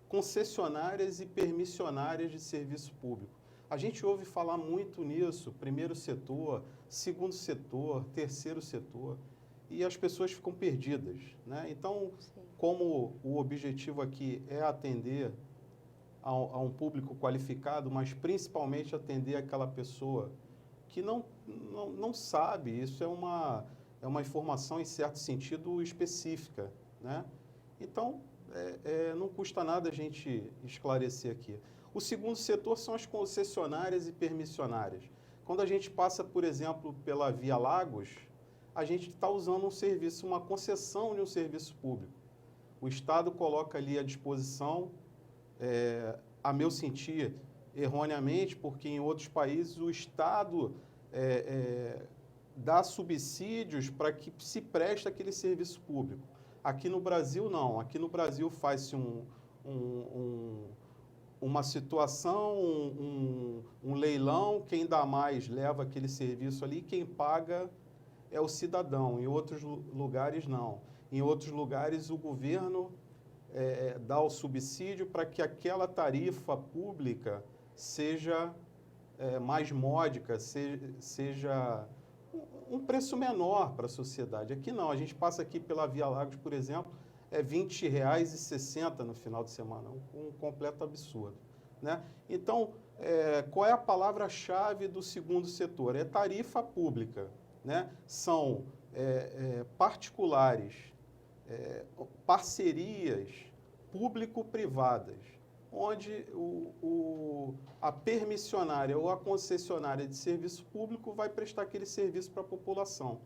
concessionárias e permissionárias de serviço público. A gente ouve falar muito nisso, primeiro setor, segundo setor, terceiro setor, e as pessoas ficam perdidas. Né? Então, como o objetivo aqui é atender a um público qualificado, mas principalmente atender aquela pessoa que não sabe, isso é uma informação, em certo sentido, específica. Né? Então, não custa nada a gente esclarecer aqui. O segundo setor são as concessionárias e permissionárias. Quando a gente passa, por exemplo, pela Via Lagos, a gente está usando um serviço, uma concessão de um serviço público. O Estado coloca ali à disposição, a meu sentir, erroneamente, porque em outros países o Estado dá subsídios para que se preste aquele serviço público. Aqui no Brasil, não. Aqui no Brasil faz-se uma situação, um leilão, quem dá mais leva aquele serviço ali, quem paga é o cidadão. Em outros lugares, não. Em outros lugares, o governo dá o subsídio para que aquela tarifa pública seja mais módica, seja um preço menor para a sociedade. Aqui não, a gente passa aqui pela Via Lagos, por exemplo, é R$ 20,60 no final de semana, um completo absurdo. Né? Então, qual é a palavra-chave do segundo setor? É tarifa pública. Né? São particulares, parcerias público-privadas, onde a permissionária ou a concessionária de serviço público vai prestar aquele serviço para a população.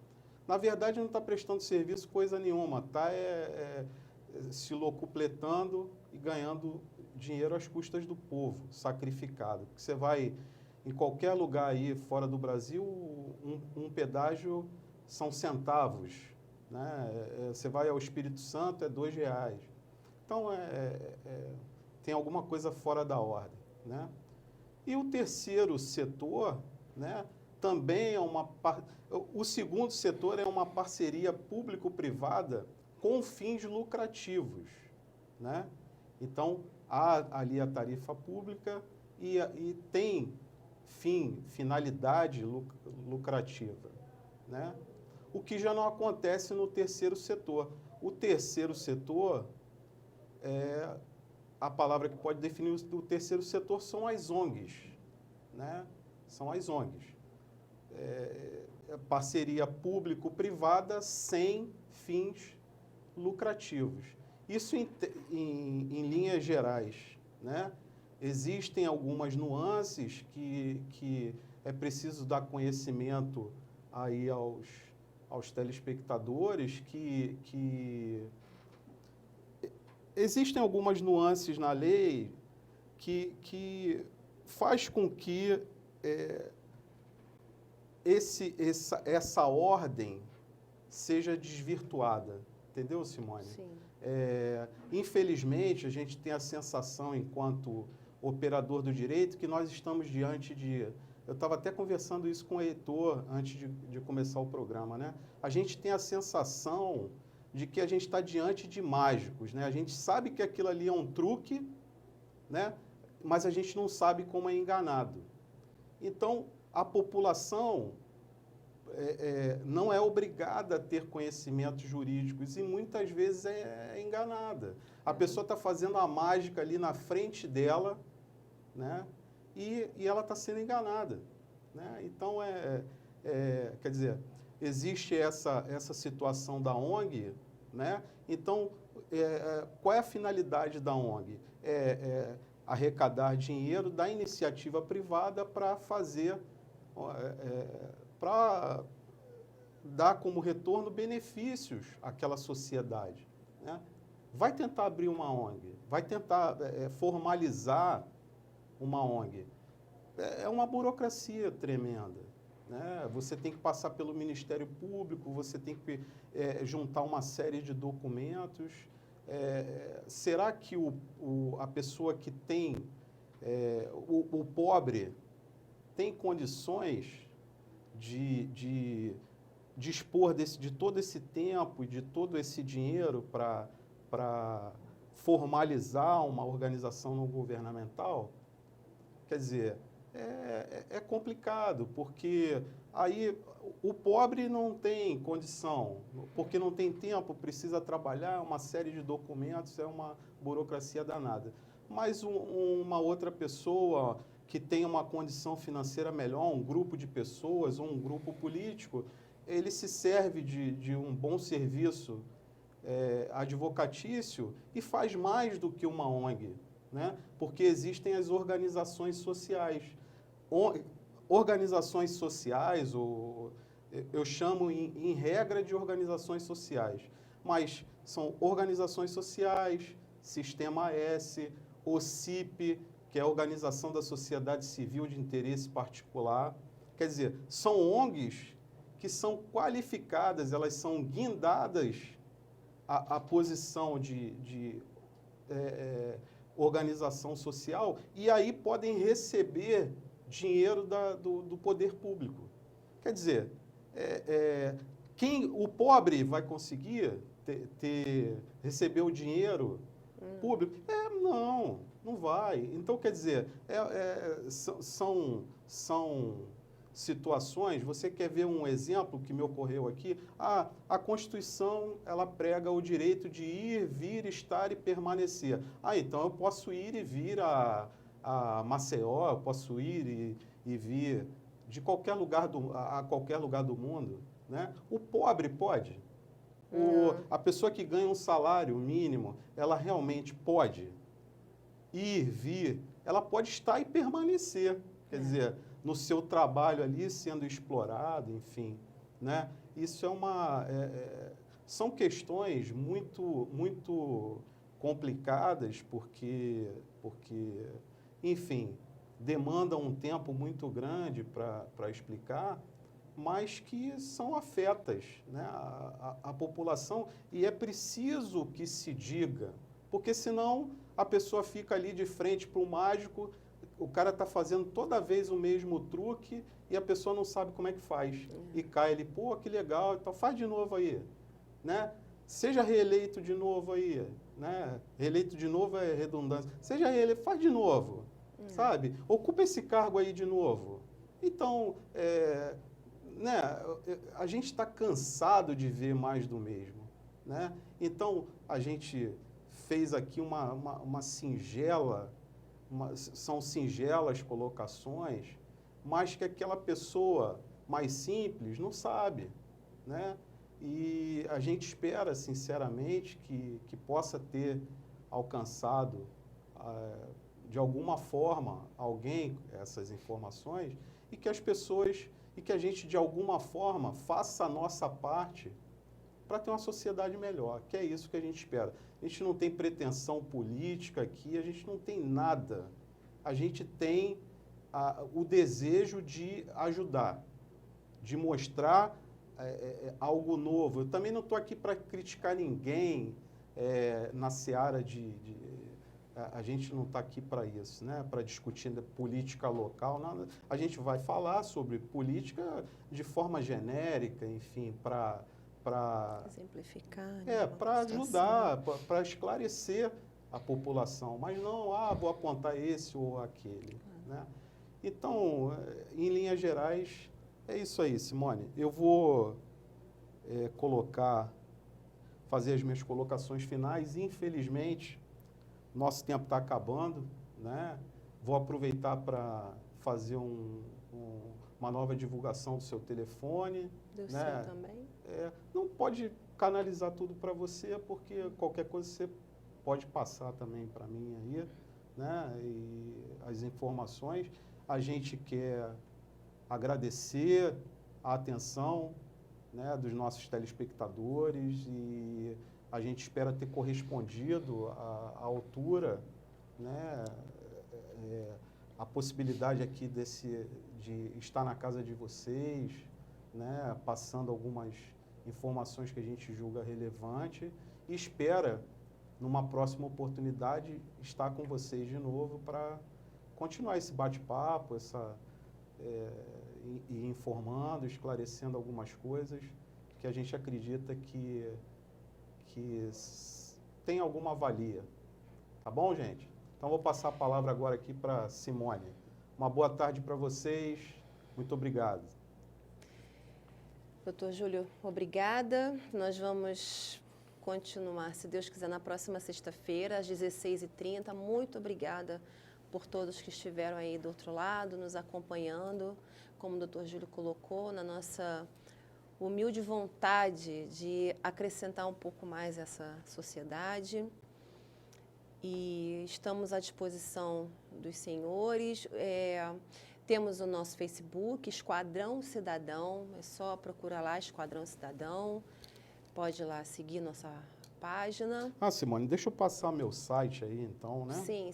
Na verdade, não está prestando serviço coisa nenhuma, está se locupletando e ganhando dinheiro às custas do povo, sacrificado. Porque você vai em qualquer lugar aí fora do Brasil, um pedágio são centavos. Né? Você vai ao Espírito Santo, é R$ 2. Então, tem alguma coisa fora da ordem. Né? E o terceiro setor, né, também é o segundo setor é uma parceria público-privada com fins lucrativos. Né? Então, há ali a tarifa pública e tem finalidade lucrativa. Né? O que já não acontece no terceiro setor. O terceiro setor, a palavra que pode definir o terceiro setor são as ONGs. Né? São as ONGs. Parceria público-privada sem fins lucrativos. Isso em linhas gerais. Né? Existem algumas nuances que é preciso dar conhecimento aí aos telespectadores que existem algumas nuances na lei que faz com que essa ordem seja desvirtuada. Entendeu, Simone? Sim. Infelizmente, a gente tem a sensação, enquanto operador do direito, que nós estamos diante de... Eu estava até conversando isso com o Heitor antes de começar o programa, né? A gente tem a sensação de que a gente está diante de mágicos, né? A gente sabe que aquilo ali é um truque, né? Mas a gente não sabe como é enganado. Então, a população não é obrigada a ter conhecimentos jurídicos e muitas vezes é enganada. A pessoa está fazendo a mágica ali na frente dela, né? E ela está sendo enganada, né? Então, quer dizer, existe essa situação da ONG, né? Então, qual é a finalidade da ONG? Arrecadar dinheiro da iniciativa privada para fazer, para dar como retorno benefícios àquela sociedade, né? Vai tentar abrir uma ONG, vai tentar formalizar uma ONG. É uma burocracia tremenda, né? Você tem que passar pelo Ministério Público, você tem que juntar uma série de documentos. Será que a pessoa que tem, o pobre, tem condições de dispor de todo esse tempo e de todo esse dinheiro para formalizar uma organização não governamental? Quer dizer, é complicado, porque aí o pobre não tem condição, porque não tem tempo, precisa trabalhar, uma série de documentos, é uma burocracia danada. Mas uma outra pessoa que tem uma condição financeira melhor, um grupo de pessoas, um grupo político, ele se serve de um bom serviço advocatício e faz mais do que uma ONG, né? Porque existem as organizações sociais. Organizações sociais, eu chamo em regra de organizações sociais, mas são organizações sociais, Sistema S, OCIP, que é a Organização da Sociedade Civil de Interesse Particular. Quer dizer, são ONGs que são qualificadas, elas são guindadas à posição de organização social e aí podem receber dinheiro do poder público. Quer dizer, o pobre vai conseguir receber o dinheiro público? Não vai. Então, quer dizer, são situações, você quer ver um exemplo que me ocorreu aqui? A Constituição, ela prega o direito de ir, vir, estar e permanecer. Então eu posso ir e vir a Maceió, eu posso ir e vir de qualquer lugar a qualquer lugar do mundo, né? O pobre pode. A pessoa que ganha um salário mínimo, ela realmente pode ir, vir, ela pode estar e permanecer. Quer dizer, no seu trabalho ali, sendo explorado, enfim, né? Isso são questões muito, muito complicadas, porque, enfim, demandam um tempo muito grande para explicar, mas que são afetas, né, a população, e é preciso que se diga, porque senão a pessoa fica ali de frente para o mágico, o cara está fazendo toda vez o mesmo truque e a pessoa não sabe como é que faz. E cai ali, pô, que legal, então faz de novo aí, né? Seja reeleito de novo aí, né? Reeleito de novo é redundância. Seja reeleito, faz de novo, sabe? Ocupa esse cargo aí de novo. Então, né? A gente está cansado de ver mais do mesmo, né? Então, a gente fez aqui uma singela... são singelas colocações, mas que aquela pessoa mais simples não sabe, né? E a gente espera, sinceramente, que possa ter alcançado, de alguma forma, alguém essas informações e que as pessoas, e que a gente, de alguma forma, faça a nossa parte para ter uma sociedade melhor, que é isso que a gente espera. A gente não tem pretensão política aqui, a gente não tem nada. A gente tem o desejo de ajudar, de mostrar algo novo. Eu também não estou aqui para criticar ninguém na seara a gente não está aqui para isso, né? Para discutir política local, nada. A gente vai falar sobre política de forma genérica, enfim, para Exemplificar. para ajudar, para esclarecer a população, mas não, vou apontar esse ou aquele, né? Então, em linhas gerais, é isso aí, Simone. Eu vou fazer as minhas colocações finais. Infelizmente, nosso tempo está acabando, né? Vou aproveitar para fazer uma nova divulgação do seu telefone. Do né? seu também? Não pode canalizar tudo para você, porque qualquer coisa você pode passar também para mim aí, né? E as informações. A gente quer agradecer a atenção, né, dos nossos telespectadores e a gente espera ter correspondido à altura, né, a possibilidade aqui de estar na casa de vocês, né, passando algumas informações que a gente julga relevante e espera, numa próxima oportunidade, estar com vocês de novo para continuar esse bate-papo, e informando, esclarecendo algumas coisas que a gente acredita que tem alguma valia. Tá bom, gente? Então, vou passar a palavra agora aqui para Simone. Uma boa tarde para vocês. Muito obrigado. Doutor Júlio, obrigada. Nós vamos continuar, se Deus quiser, na próxima sexta-feira, às 16h30. Muito obrigada por todos que estiveram aí do outro lado, nos acompanhando, como o doutor Júlio colocou, na nossa humilde vontade de acrescentar um pouco mais essa sociedade. E estamos à disposição dos senhores. Temos o nosso Facebook, Esquadrão Cidadão, é só procurar lá, Esquadrão Cidadão. Pode ir lá seguir nossa página. Simone, deixa eu passar meu site aí, então, né? Sim,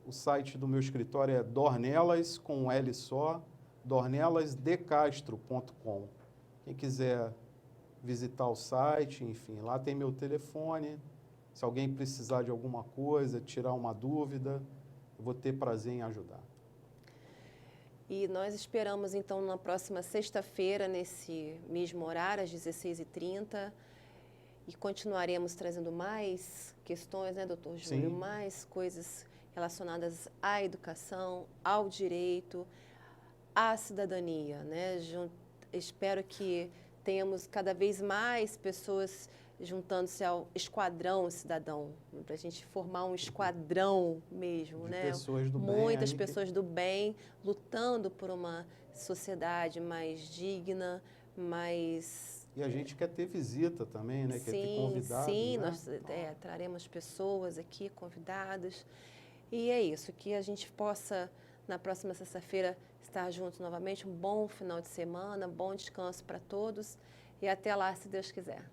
O site do meu escritório é Dornelas, com um L só, dornelasdecastro.com. Quem quiser visitar o site, enfim, lá tem meu telefone. Se alguém precisar de alguma coisa, tirar uma dúvida, eu vou ter prazer em ajudar. E nós esperamos, então, na próxima sexta-feira, nesse mesmo horário, às 16h30, e continuaremos trazendo mais questões, né, doutor Júlio? Sim. Mais coisas relacionadas à educação, ao direito, à cidadania, né? Espero que tenhamos cada vez mais pessoas juntando-se ao esquadrão cidadão, para a gente formar um esquadrão mesmo, De né? pessoas do bem Muitas aí pessoas do bem lutando por uma sociedade mais digna, mais... E a gente quer ter visita também, né? Quer ter convidados, sim, né? nós traremos pessoas aqui, convidados. E é isso, que a gente possa, na próxima sexta-feira, estar juntos novamente. Um bom final de semana, bom descanso para todos. E até lá, se Deus quiser.